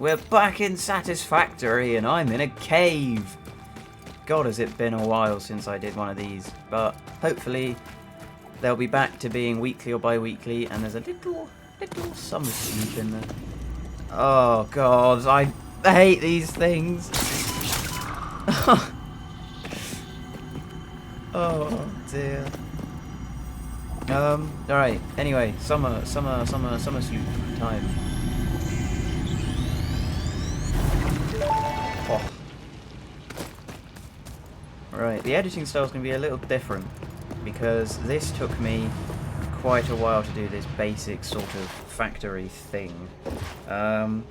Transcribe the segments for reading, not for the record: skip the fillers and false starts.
we're back in Satisfactory and I'm in a cave. God, has it been a while since I did one of these, but hopefully they'll be back to being weekly or bi-weekly, and there's a little summer sleep in there. Oh God, I hate these things. Oh dear. Alright, anyway, summer sleep time. Oh. Right, the editing style is going to be a little different because this took me quite a while to do this basic sort of factory thing. So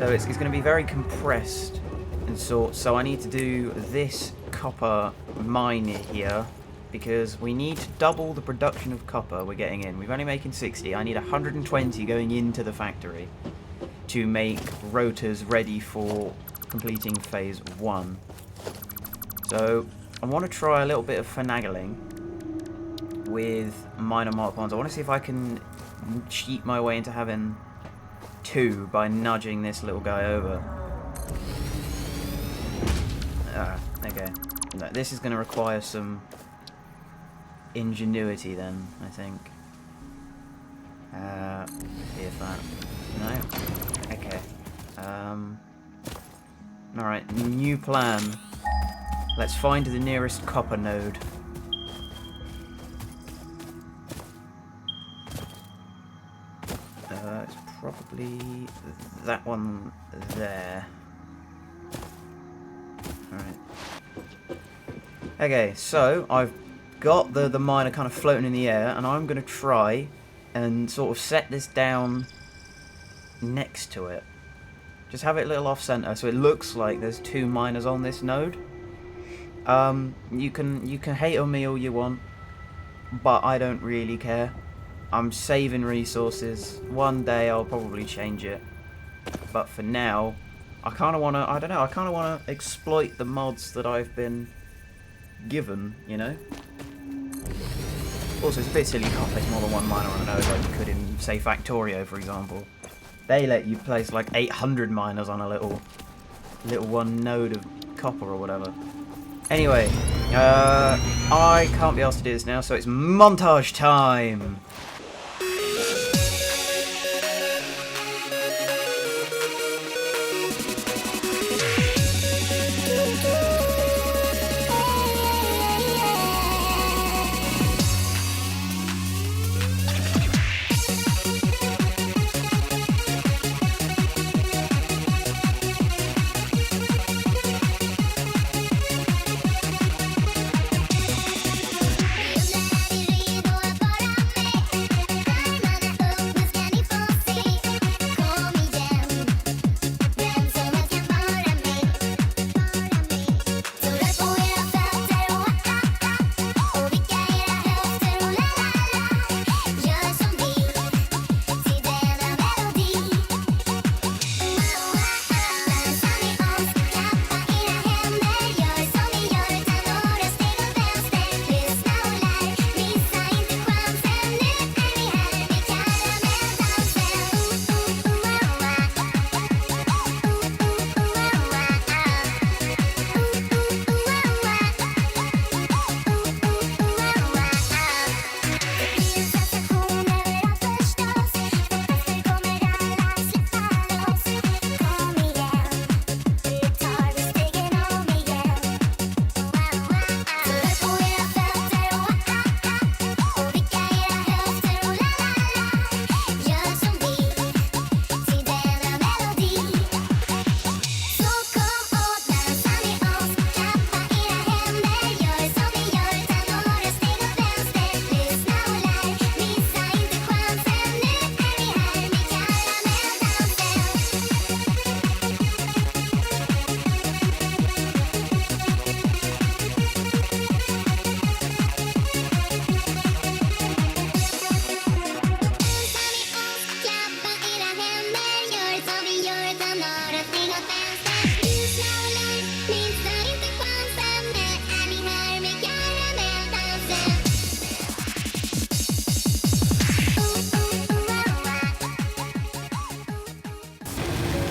it's going to be very compressed and so I need to do this copper mine here because we need to double the production of copper we're getting in. We're only making 60. I need 120 going into the factory to make rotors ready for completing phase 1. So I want to try a little bit of finagling with minor Mark 1s. I want to see if I can cheat my way into having 2 by nudging this little guy over. Okay. No, this is going to require some ingenuity then, I think. See if that... No? Okay. Alright, new plan. Let's find the nearest copper node. It's probably that one there. Alright. Okay, so I've got the miner kind of floating in the air, and I'm going to try and sort of set this down next to it. Just have it a little off-center so it looks like there's 2 miners on this node. You can hate on me all you want, but I don't really care. I'm saving resources. One day I'll probably change it, but for now, I kind of want to. I don't know. I kind of want to exploit the mods that I've been given. You know. Also, it's a bit silly you can't place more than 1 miner on a node like you could in, say, Factorio, for example. They let you place like 800 miners on a little 1 node of copper or whatever. Anyway, I can't be asked to do this now, so it's montage time!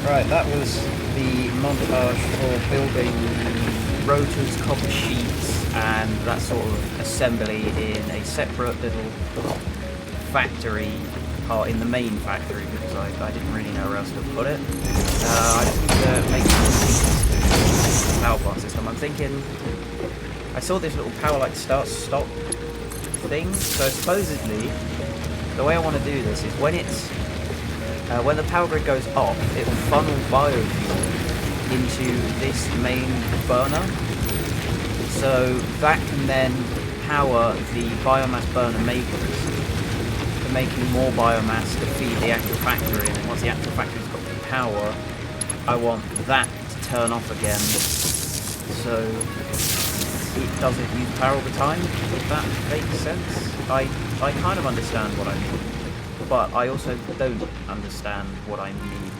Right, that was the montage for building rotors, copper sheets, and that sort of assembly in a separate little factory part in the main factory, because I didn't really know where else to put it. I just need to make some power plant system. I'm thinking, I saw this little power like start-stop thing, so supposedly the way I want to do this is when the power grid goes off, it will funnel biofuel into this main burner, so that can then power the biomass burner makers for making more biomass to feed the actual factory, and then once the actual factory's got the power, I want that to turn off again, so it doesn't use power all the time, if that makes sense. I kind of understand what I mean, but I also don't understand what I mean.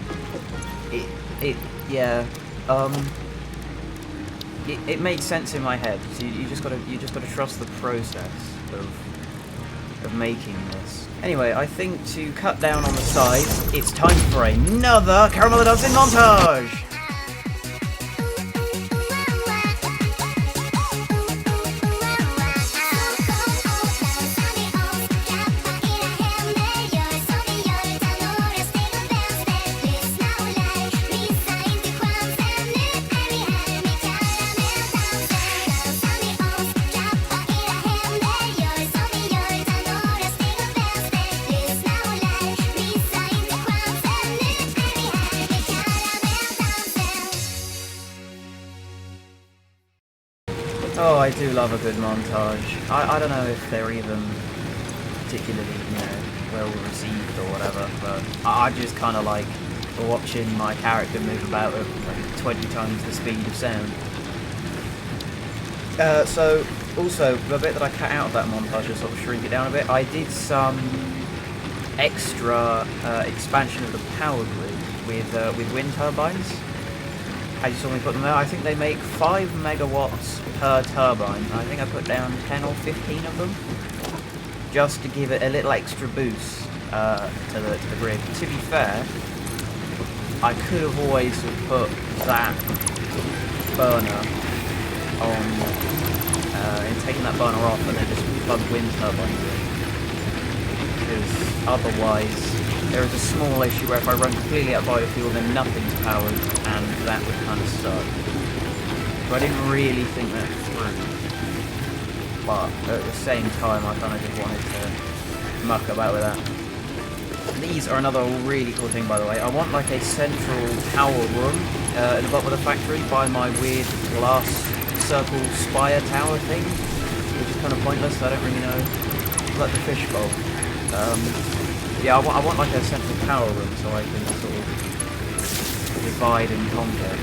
It makes sense in my head. So you just gotta trust the process of making this. Anyway, I think to cut down on the sides, it's time for another Caramel Dancing montage. Oh, I do love a good montage. I don't know if they're even particularly, well received or whatever, but I just kind of like watching my character move about at like 20 times the speed of sound. So, also, the bit that I cut out of that montage, to sort of shrink it down a bit, I did some extra expansion of the power grid with wind turbines. As you saw me put them there, I think they make 5 megawatts per turbine. I think I put down 10 or 15 of them, just to give it a little extra boost to the grid. To be fair, I could have always put that burner on, and taken that burner off and then just plug wind turbines in, because otherwise there is a small issue where if I run completely out of biofuel then nothing's powered, and that would kind of suck. So I didn't really think that through, but at the same time I kind of just wanted to muck about with that. These are another really cool thing, by the way. I want like a central power room in the bottom of the factory by my weird glass circle spire tower thing, which is kind of pointless, so I don't really know. It's like the fishbowl. Yeah, I want like a central power room so I can sort of divide and conquer,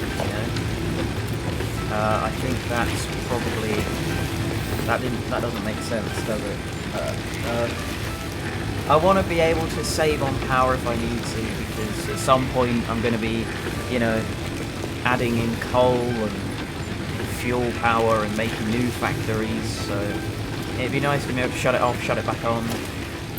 I think that's probably... That doesn't make sense, does it? I want to be able to save on power if I need to, because at some point I'm going to be, adding in coal and fuel power and making new factories, so it'd be nice to be able to shut it off, shut it back on,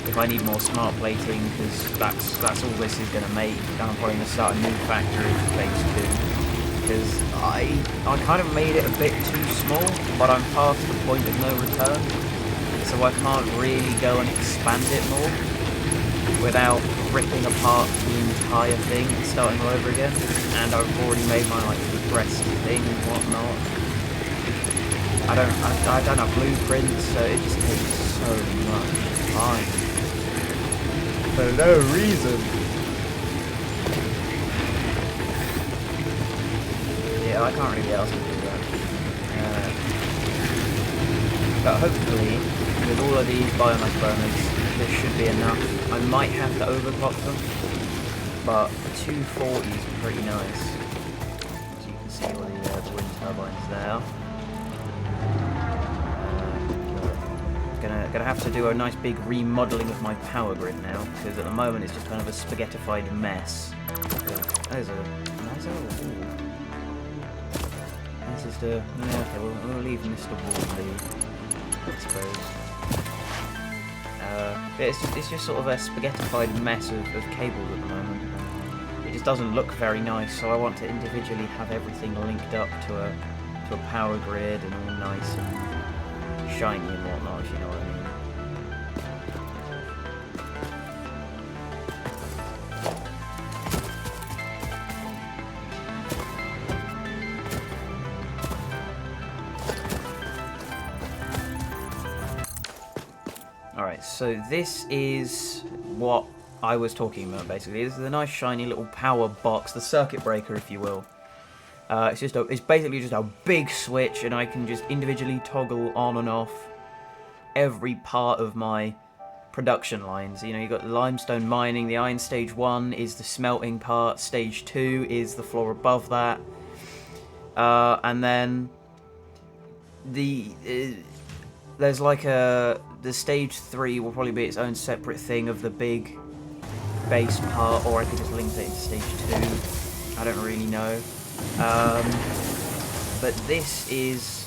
if I need more smart plating, because that's all this is going to make. I'm probably going to start a new factory for phase 2, because I kind of made it a bit too small, but I'm past the point of no return, so I can't really go and expand it more without ripping apart the entire thing and starting all over again. And I've already made my like compressed thing and whatnot. I don't have blueprints, so it just takes so much time for no reason. Yeah, I can't really ask to do that. But hopefully, with all of these biomass burners, there should be enough. I might have to overclock them, but 240 is pretty nice. As you can see all the wind turbines there. Gonna have to do a nice big remodelling of my power grid now, because at the moment it's just kind of a spaghettified mess. There's a nice little wall. This is the... Yeah, okay, we'll leave Mr. Wall be, I suppose. It's just sort of a spaghettified mess of cables at the moment. it just doesn't look very nice. So I want to individually have everything linked up to a power grid and all nice and shiny and whatnot, if you know what I mean. Alright, so this is what I was talking about, basically. This is a nice shiny little power box, the circuit breaker, if you will. It's basically just a big switch, and I can just individually toggle on and off every part of my production lines. You know, you've got limestone mining, the iron stage 1 is the smelting part, stage 2 is the floor above that, and then there's like the stage 3 will probably be its own separate thing of the big base part, or I could just link it into stage 2. I don't really know. But this is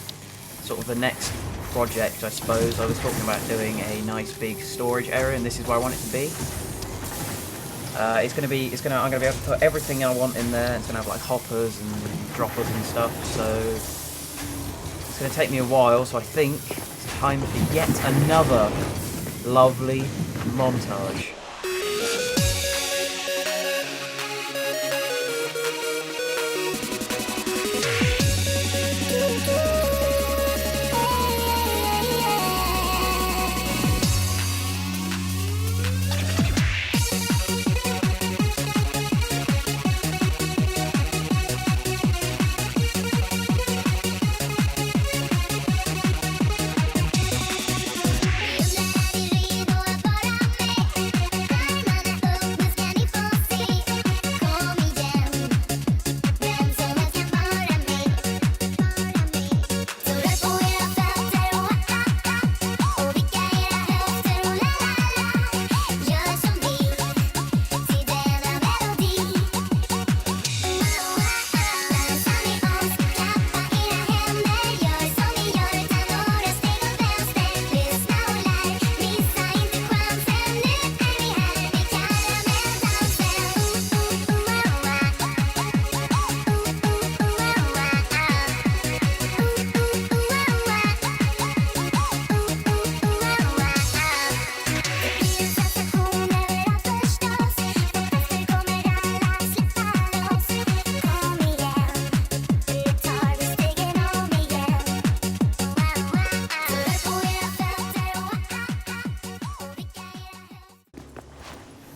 sort of the next project, I suppose. I was talking about doing a nice big storage area, and this is where I want it to be. I'm gonna be able to put everything I want in there. It's gonna have like hoppers and droppers and stuff. So it's gonna take me a while. So I think it's time for yet another lovely montage.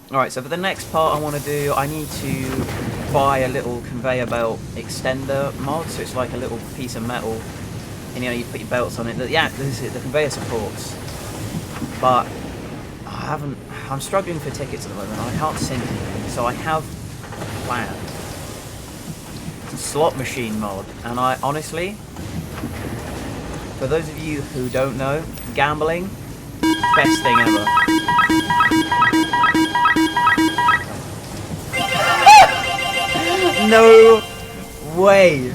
Alright, so for the next part I want to do, I need to buy a little conveyor belt extender mod, so it's like a little piece of metal, and you know, you put your belts on it. Yeah, this is it, the conveyor supports. But I'm struggling for tickets at the moment, I can't send anything, so I have planned. It's a slot machine mod, and I honestly, for those of you who don't know, gambling, best thing ever. No way!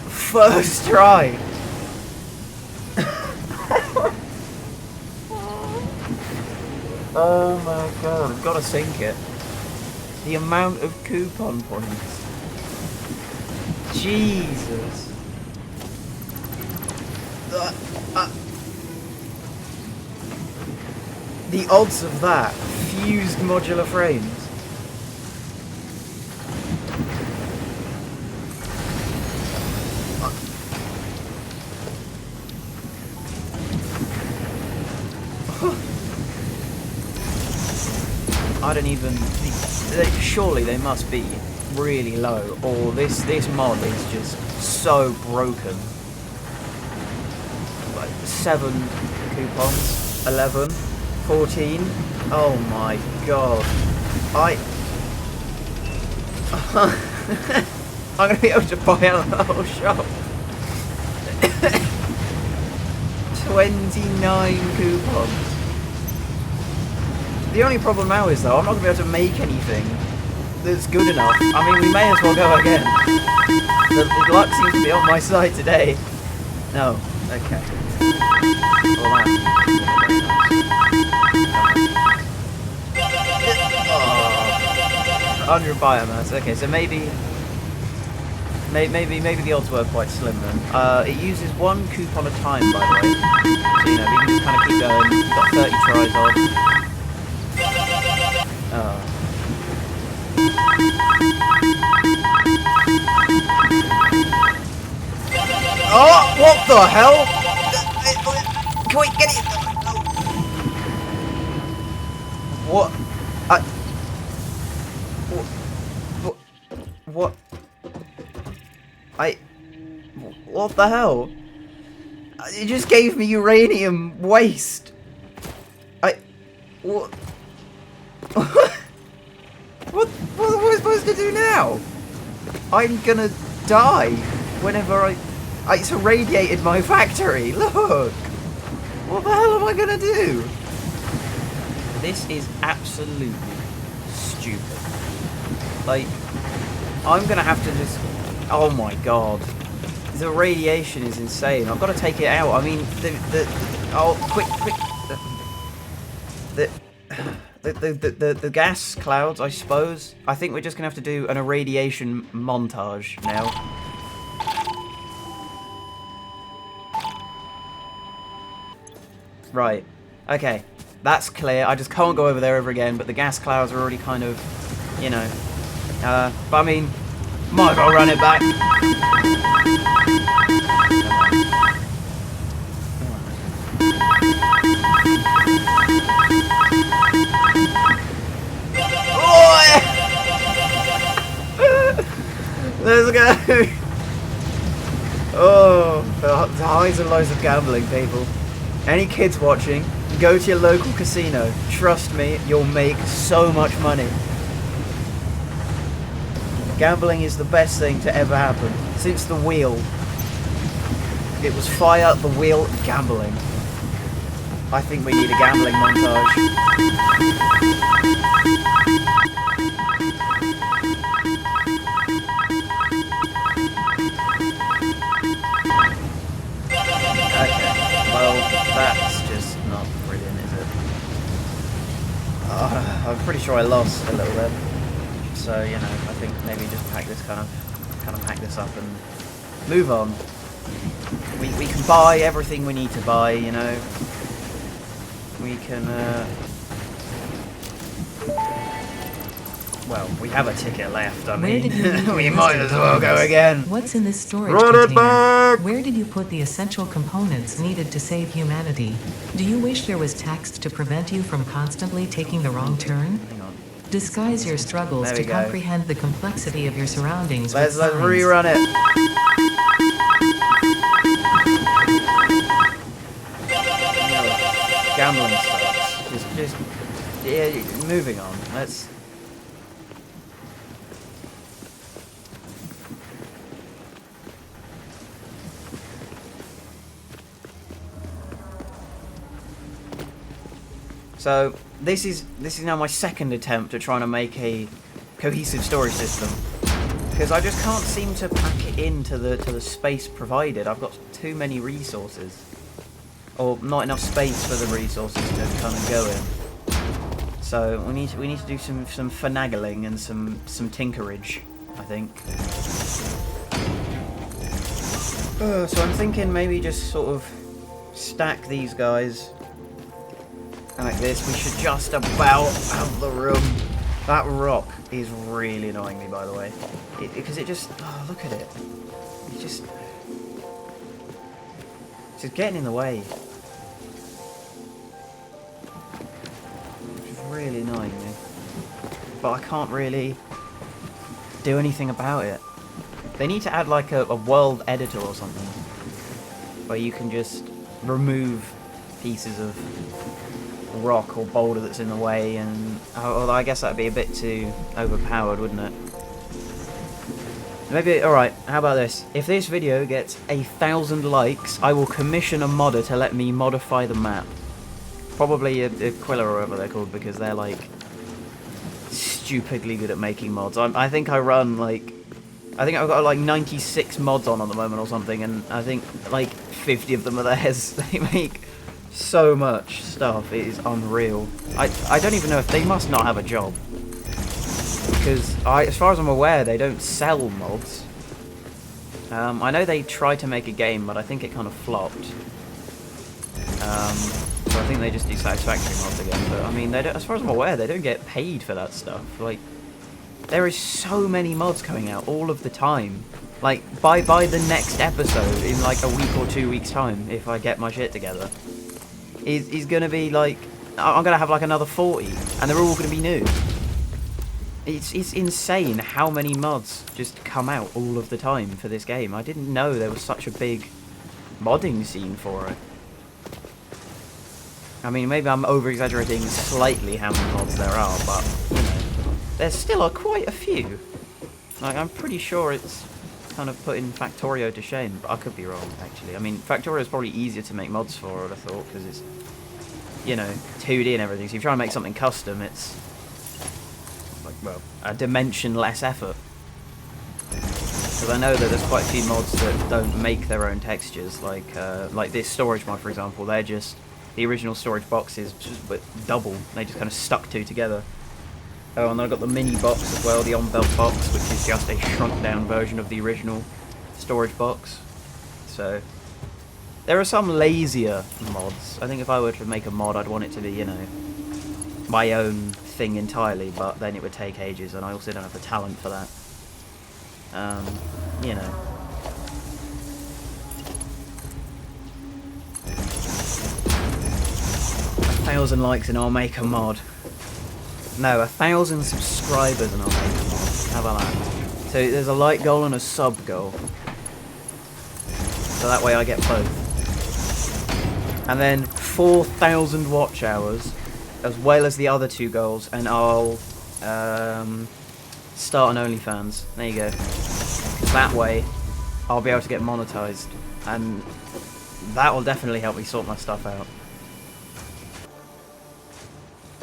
First try! Oh my god, I've got to sink it. The amount of coupon points. Jesus. The odds of that. Fused modular frames. I don't even... Surely they must be really low, or this mod is just so broken. Like 7 coupons, 11, 14. Oh my god. I'm gonna be able to buy out the whole shop. 29 coupons. The only problem now is, though, I'm not going to be able to make anything that's good enough. I mean, we may as well go again. The luck seems to be on my side today. No. Okay. Well, 100 biomass. Okay, so maybe the odds were quite slim then. It uses 1 coupon a time, by the way. So, you know, we can just kind of keep going. We've got 30 tries on. Oh. Oh, what the hell? Can we get it? What? What? What the hell? It just gave me uranium waste. What? What am I supposed to do now? I'm gonna die whenever it's irradiated my factory. Look. What the hell am I gonna do? This is absolutely stupid. Like, I'm gonna have to just... Oh my god. The radiation is insane. I've got to take it out. I mean, oh, quick. The gas clouds, I suppose. I think we're just gonna have to do an irradiation montage now. Right. Okay. That's clear. I just can't go over there ever again, but the gas clouds are already kind of, you know. But I mean, might as well run it back. Let's go! Oh, the highs and lows of gambling, people. Any kids watching, go to your local casino. Trust me, you'll make so much money. Gambling is the best thing to ever happen. Since the wheel. It was fire, the wheel, gambling. I think we need a gambling montage. Okay, well, that's just not brilliant, is it? I'm pretty sure I lost a little bit. So, you know, I think maybe just pack this kind of pack this up and move on. We can buy everything we need to buy, you know. We can, well, we have a ticket left, I mean, we might as well go again. What's in this storage container? Where did you put the essential components needed to save humanity? Do you wish there was text to prevent you from constantly taking the wrong turn? Hang on. Disguise your struggles to comprehend the complexity of your surroundings. Let's rerun it. Gambling sucks. Just yeah, moving on. Let's. So this is now my second attempt at trying to make a cohesive storage system, because I just can't seem to pack it into the space provided. I've got too many resources, or not enough space for the resources to kind of go in. So we need to do some finagling and some tinkerage, I think. So I'm thinking maybe just sort of stack these guys like this. We should just about have the room. That rock is really annoying me, by the way, because it just, oh, look at it. It's just getting in the way. It's really annoying me, but I can't really do anything about it. They need to add like a world editor or something, where you can just remove pieces of rock or boulder that's in the way, and although I guess that'd be a bit too overpowered, wouldn't it? Maybe, alright, how about this? If this video gets 1,000 likes, I will commission a modder to let me modify the map. Probably Aquila or whatever they're called, because they're like stupidly good at making mods. I think I run like, I think I've got like 96 mods on at the moment or something, and I think like 50 of them are theirs. They make so much stuff, it is unreal. I don't even know if they must not have a job. because as far as I'm aware, they don't sell mods. I know they tried to make a game, but I think it kind of flopped. So I think they just do Satisfactory mods again. But I mean, they don't, as far as I'm aware, they don't get paid for that stuff. Like, there is so many mods coming out all of the time. Like, by the next episode, in like a week or 2 weeks' time, if I get my shit together, is gonna be like, I'm gonna have like another 40, and they're all gonna be new. It's insane how many mods just come out all of the time for this game. I didn't know there was such a big modding scene for it. I mean, maybe I'm over-exaggerating slightly how many mods there are, but, you know, there still are quite a few. Like, I'm pretty sure it's kind of putting Factorio to shame, but I could be wrong, actually. I mean, Factorio is probably easier to make mods for, I would have thought, because it's, you know, 2D and everything. So if you try to make something custom, it's, like, well, a dimension-less effort. Because I know that there's quite a few mods that don't make their own textures, like this storage mod, for example. They're just the original storage boxes, just double. They just kind of stuck two together. Oh, and then I've got the mini box as well, the on-belt box, which is just a shrunk-down version of the original storage box. So there are some lazier mods. I think if I were to make a mod, I'd want it to be, you know, my own thing entirely, but then it would take ages, and I also don't have the talent for that. You know. 1,000 likes and I'll make a mod. No, 1,000 subscribers and I'll make a mod. How about that? So there's a like goal and a sub goal. So that way I get both. And then 4,000 watch hours, as well as the other two goals, and I'll start an OnlyFans. There you go. That way, I'll be able to get monetized, and that will definitely help me sort my stuff out.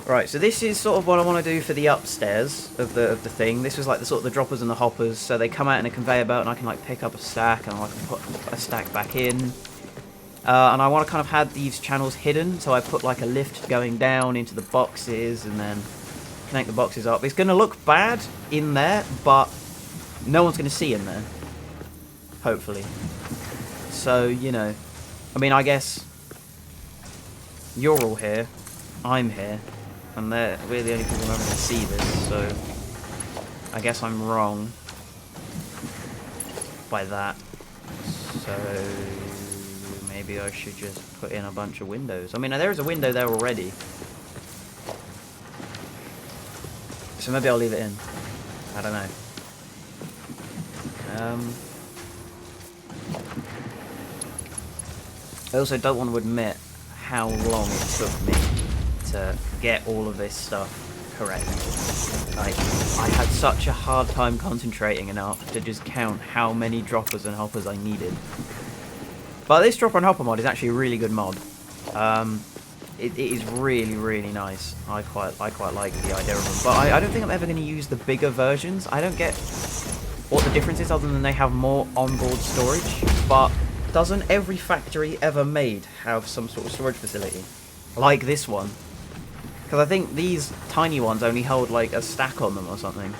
Right, so this is sort of what I want to do for the upstairs of the thing. This was like the sort of the droppers and the hoppers, so they come out in a conveyor belt, and I can like pick up a stack, and I can put a stack back in. And I want to kind of have these channels hidden, so I put like a lift going down into the boxes, and then connect the boxes up. It's going to look bad in there, but no one's going to see in there. Hopefully. So, you know, I mean, I guess you're all here, I'm here, and we're the only people who are ever going to see this, so I guess I'm wrong by that. So maybe I should just put in a bunch of windows. I mean, there is a window there already, so maybe I'll leave it in. I don't know. I also don't want to admit how long it took me to get all of this stuff correct. Like, I had such a hard time concentrating enough to just count how many droppers and hoppers I needed. But this dropper and hopper mod is actually a really good mod. It is really, really nice. I quite like the idea of them. But I don't think I'm ever going to use the bigger versions. I don't get what the difference is other than they have more onboard storage. But doesn't every factory ever made have some sort of storage facility? Like this one. Because I think these tiny ones only hold like a stack on them or something.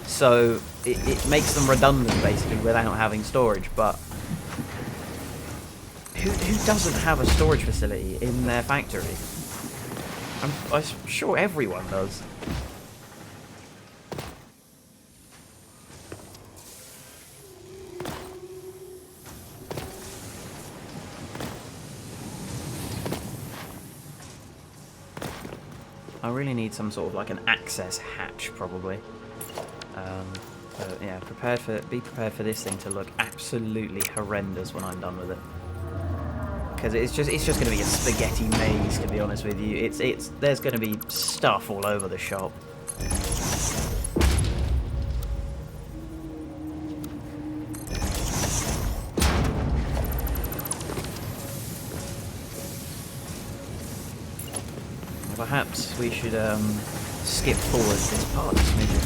So it makes them redundant basically without having storage. But who doesn't have a storage facility in their factory? I'm sure everyone does. I really need some sort of like an access hatch, probably. But yeah, be prepared for this thing to look absolutely horrendous when I'm done with it. Because it's just going to be a spaghetti maze, to be honest with you. There's going to be stuff all over the shop. Perhaps we should skip forward this part of this mission.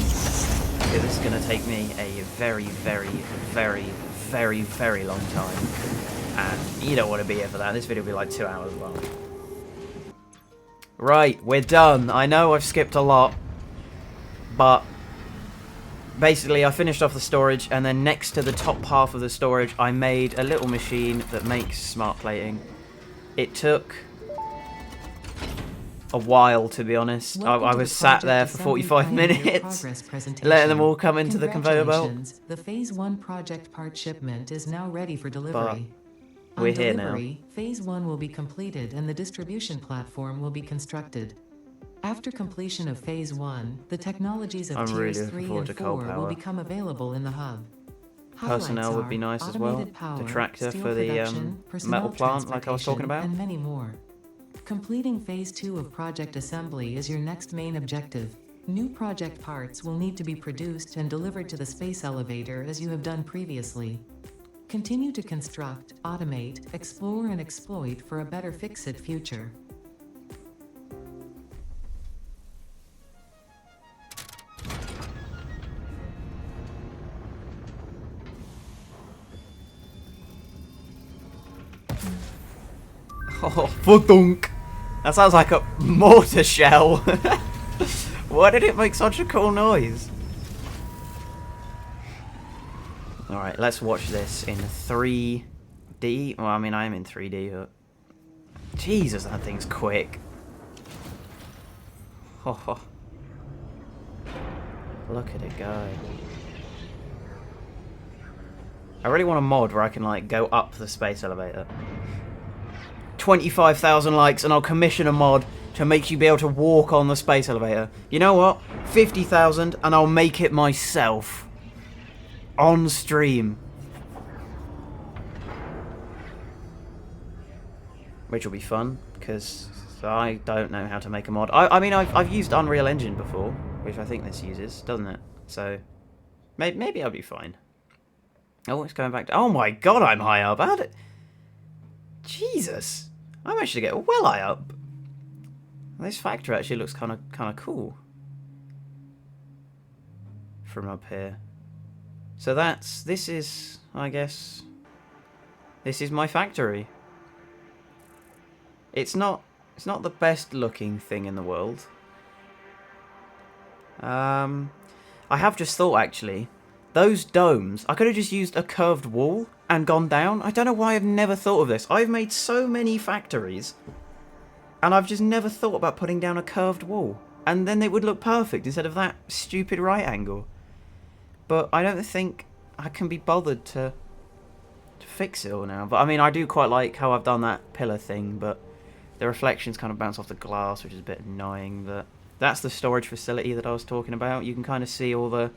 Because this is going to take me a very, very, very, very, very long time. And you don't want to be here for that. This video will be like 2 hours long. Right, we're done. I know I've skipped a lot. But basically I finished off the storage, and then next to the top half of the storage I made a little machine that makes smart plating. It took a while, to be honest. I was sat there for 45 minutes letting them all come into the conveyor belt. The Phase 1 project part shipment is now ready for delivery. We're On here delivery, Phase 1 will be completed and the distribution platform will be constructed. After completion of Phase 1, the technologies of I'm really Tiers looking 3 forward and to coal 4 will power. become available in the hub. Personnel would be nice as well. Power, The tractor steel for the production, metal plant like I was talking about. And many more. Completing Phase 2 of project assembly is your next main objective. New project parts will need to be produced and delivered to the space elevator as you have done previously. Continue to construct, automate, explore and exploit for a better fix-it future. Oh, fudunk! That sounds like a mortar shell. Why did it make such a cool noise? Alright, let's watch this in 3D. Well, I mean, I am in 3D, but... Jesus, that thing's quick. Oh, look at it go. I really want a mod where I can, like, go up the space elevator. 25,000 likes and I'll commission a mod to make you be able to walk on the space elevator. You know what? 50,000 and I'll make it myself. On stream. Which will be fun, because I don't know how to make a mod. I mean, I've used Unreal Engine before, which I think this uses, doesn't it? So, maybe I'll be fine. Oh, it's going back to... Oh my god, I'm high up. How did... Jesus. I managed to get well high up. This factory actually looks kind of cool. From up here. So this is, I guess... This is my factory. It's not the best looking thing in the world. I have just thought, actually, those domes, I could have just used a curved wall and gone down. I don't know why I've never thought of this. I've made so many factories, and I've just never thought about putting down a curved wall. And then it would look perfect instead of that stupid right angle. But I don't think I can be bothered to fix it all now. But I mean, I do quite like how I've done that pillar thing, but the reflections kind of bounce off the glass, which is a bit annoying. But that's the storage facility that I was talking about. You can kind of see all the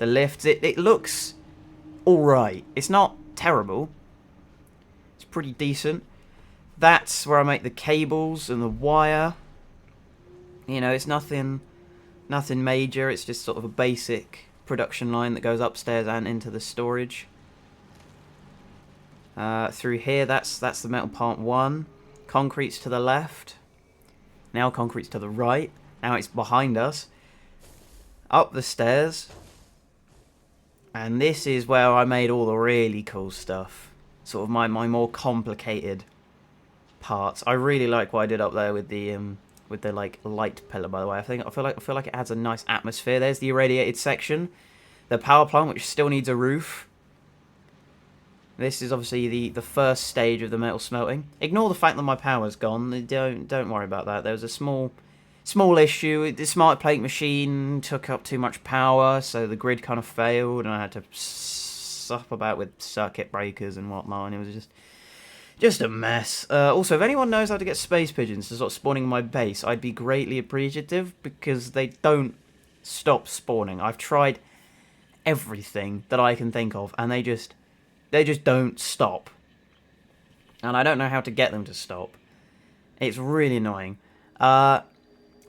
lifts. It looks alright. It's not terrible. It's pretty decent. That's where I make the cables and the wire. You know, it's nothing major. It's just sort of a basic production line that goes upstairs and into the storage. Through here, that's the metal part 1. Concrete's to the left. Now concrete's to the right. Now it's behind us. Up the stairs. And this is where I made all the really cool stuff. Sort of my more complicated parts. I really like what I did up there with the like light pillar, by the way. I feel like it adds a nice atmosphere. There's the irradiated section. The power plant, which still needs a roof. This is obviously the first stage of the metal smelting. Ignore the fact that my power's gone. Don't worry about that. There was a small issue. The smart plate machine took up too much power, so the grid kind of failed, and I had to sup about with circuit breakers and whatnot, and it was just a mess. Also, if anyone knows how to get space pigeons to start spawning in my base, I'd be greatly appreciative, because they don't stop spawning. I've tried everything that I can think of, and they just don't stop. And I don't know how to get them to stop. It's really annoying.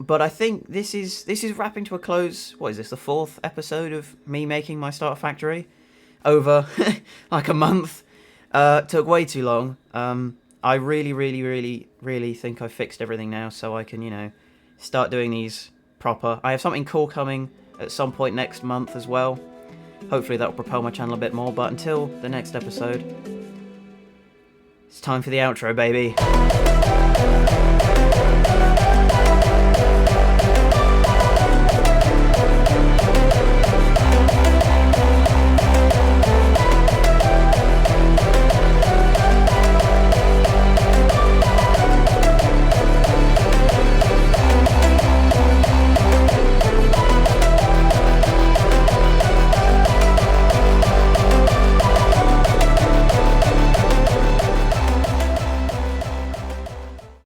But I think this is wrapping to a close. What is this, the 4th episode of me making my starter factory? Over like a month. Took way too long. I really think I've fixed everything now, so I can, you know, start doing these proper. I have something cool coming at some point next month as well. Hopefully that will propel my channel a bit more, but until the next episode, it's time for the outro, baby.